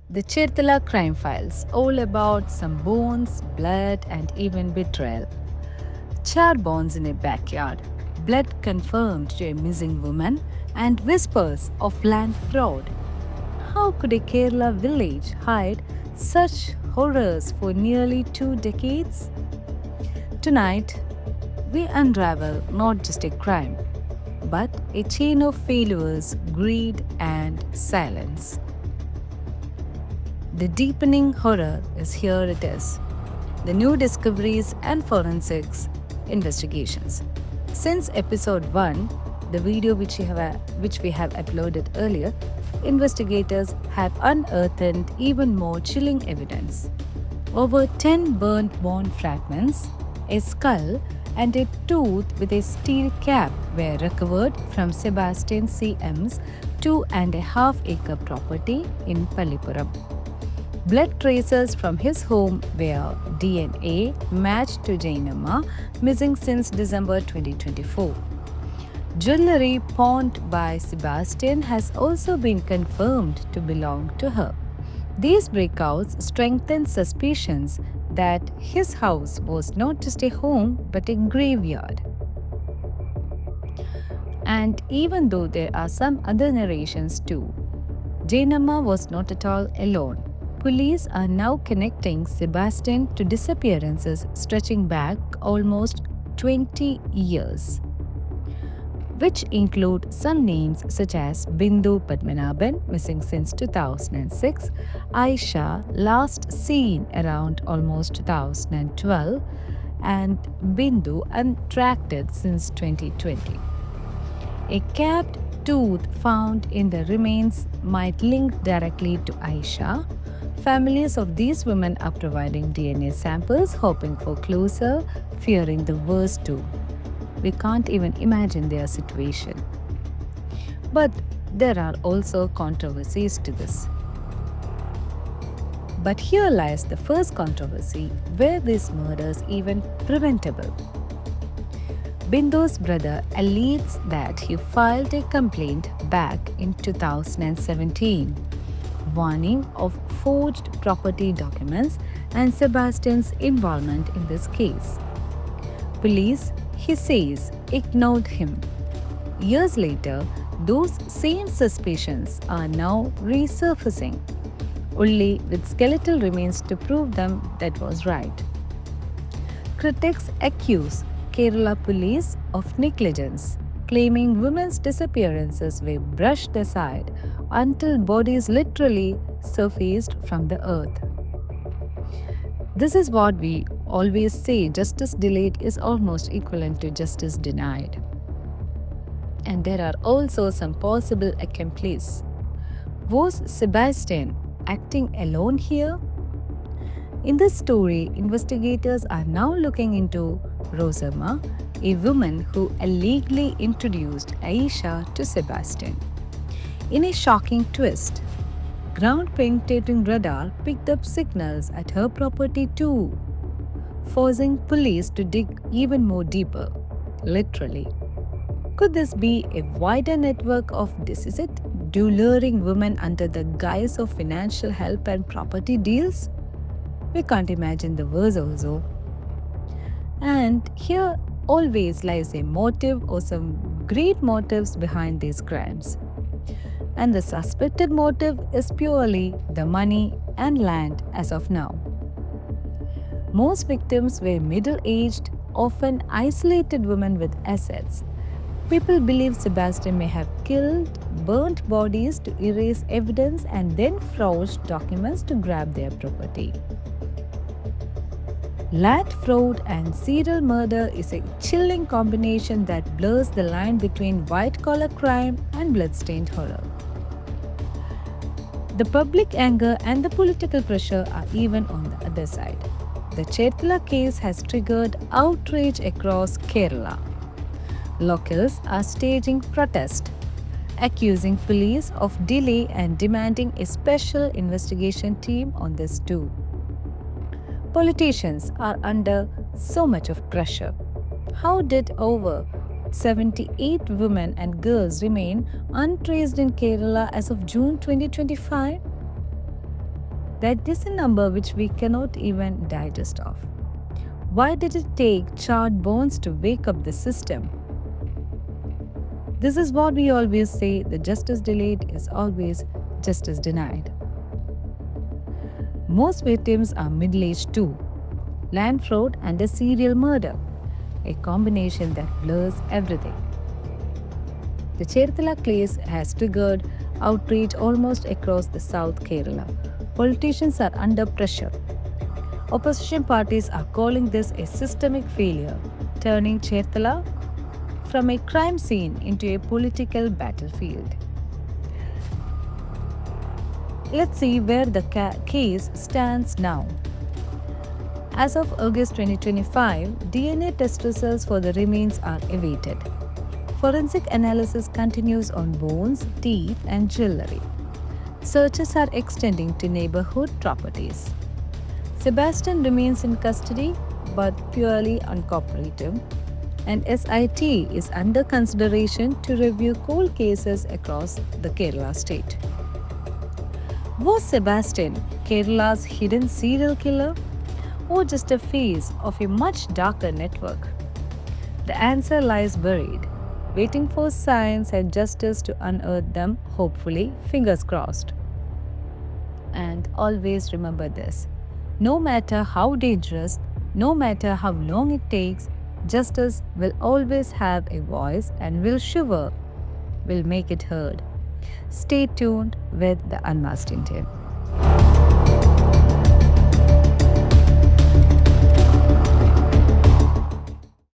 The Cherthala Crime Files, all about some bones, blood, and even betrayal. Charred bones in a backyard, blood confirmed to a missing woman, and whispers of land fraud. How could a Kerala village hide such horrors for nearly 2 decades? Tonight, we unravel not just a crime, but a chain of failures, greed, and silence. The deepening horror is here it is. The new discoveries and forensics investigations. Since episode 1, the video which we have uploaded earlier, investigators have unearthed even more chilling evidence. Over 10 burnt bone fragments, a skull, and a tooth with a steel cap were recovered from Sebastian CM's 2.5-acre property in Pallipuram. Blood traces from his home were DNA matched to Jainamma, missing since December 2024. Jewelry pawned by Sebastian has also been confirmed to belong to her. These breakouts strengthen suspicions that his house was not just a home but a graveyard. And even though there are some other narrations too, Jainamma was not at all alone. Police are now connecting Sebastian to disappearances stretching back almost 20 years, which include some names such as Bindu Padmanabhan, missing since 2006, Aisha, last seen around almost 2012, and Bindu, untracked since 2020. A capped tooth found in the remains might link directly to Aisha. Families of these women are providing DNA samples, hoping for closer, fearing the worst too. We can't even imagine their situation. But there are also controversies to this. But here lies the first controversy: were these murders even preventable? Bindu's brother alleges that he filed a complaint back in 2017, warning of forged property documents and Sebastian's involvement in this case. Police, he says, ignored him. Years later, those same suspicions are now resurfacing, only with skeletal remains to prove them that was right. Critics accuse Kerala police of negligence, claiming women's disappearances were brushed aside until bodies literally surfaced from the earth. This is what we always say: justice delayed is almost equivalent to justice denied. And there are also some possible accomplices. Was Sebastian acting alone here? In this story, investigators are now looking into Rosamma, a woman who illegally introduced Aisha to Sebastian. In a shocking twist, ground-penetrating radar picked up signals at her property too, forcing police to dig even more deeper, literally. Could this be a wider network of deceit, luring women under the guise of financial help and property deals? We can't imagine the worst also. And here always lies a motive or some great motives behind these crimes. And the suspected motive is purely the money and land as of now. Most victims were middle-aged, often isolated women with assets. People believe Sebastian may have killed, burnt bodies to erase evidence, and then forged documents to grab their property. Land fraud and serial murder is a chilling combination that blurs the line between white-collar crime and bloodstained horror. The public anger and the political pressure are even on the other side. The Cherthala case has triggered outrage across Kerala. Locals are staging protest, accusing police of delay and demanding a special investigation team on this too. Politicians are under so much of pressure. How did over 78 women and girls remain untraced in Kerala as of June 2025? That distant number which we cannot even digest of. Why did it take charred bones to wake up the system? This is what we always say, the justice delayed is always justice denied. Most victims are middle-aged too. Land fraud and a serial murder, a combination that blurs everything. The Cherthala case has triggered outrage almost across the South Kerala. Politicians are under pressure. Opposition parties are calling this a systemic failure, turning Cherthala from a crime scene into a political battlefield. Let's see where the case stands now. As of August 2025, DNA test results for the remains are awaited. Forensic analysis continues on bones, teeth, and jewelry. Searches are extending to neighborhood properties. Sebastian remains in custody but purely uncooperative, and SIT is under consideration to review cold cases across the Kerala state. Was Sebastian Kerala's hidden serial killer or just a face of a much darker network? The answer lies buried, waiting for science and justice to unearth them, hopefully, fingers crossed. And always remember this, no matter how dangerous, no matter how long it takes, justice will always have a voice and will make it heard. Stay tuned with the Unmasked Indian.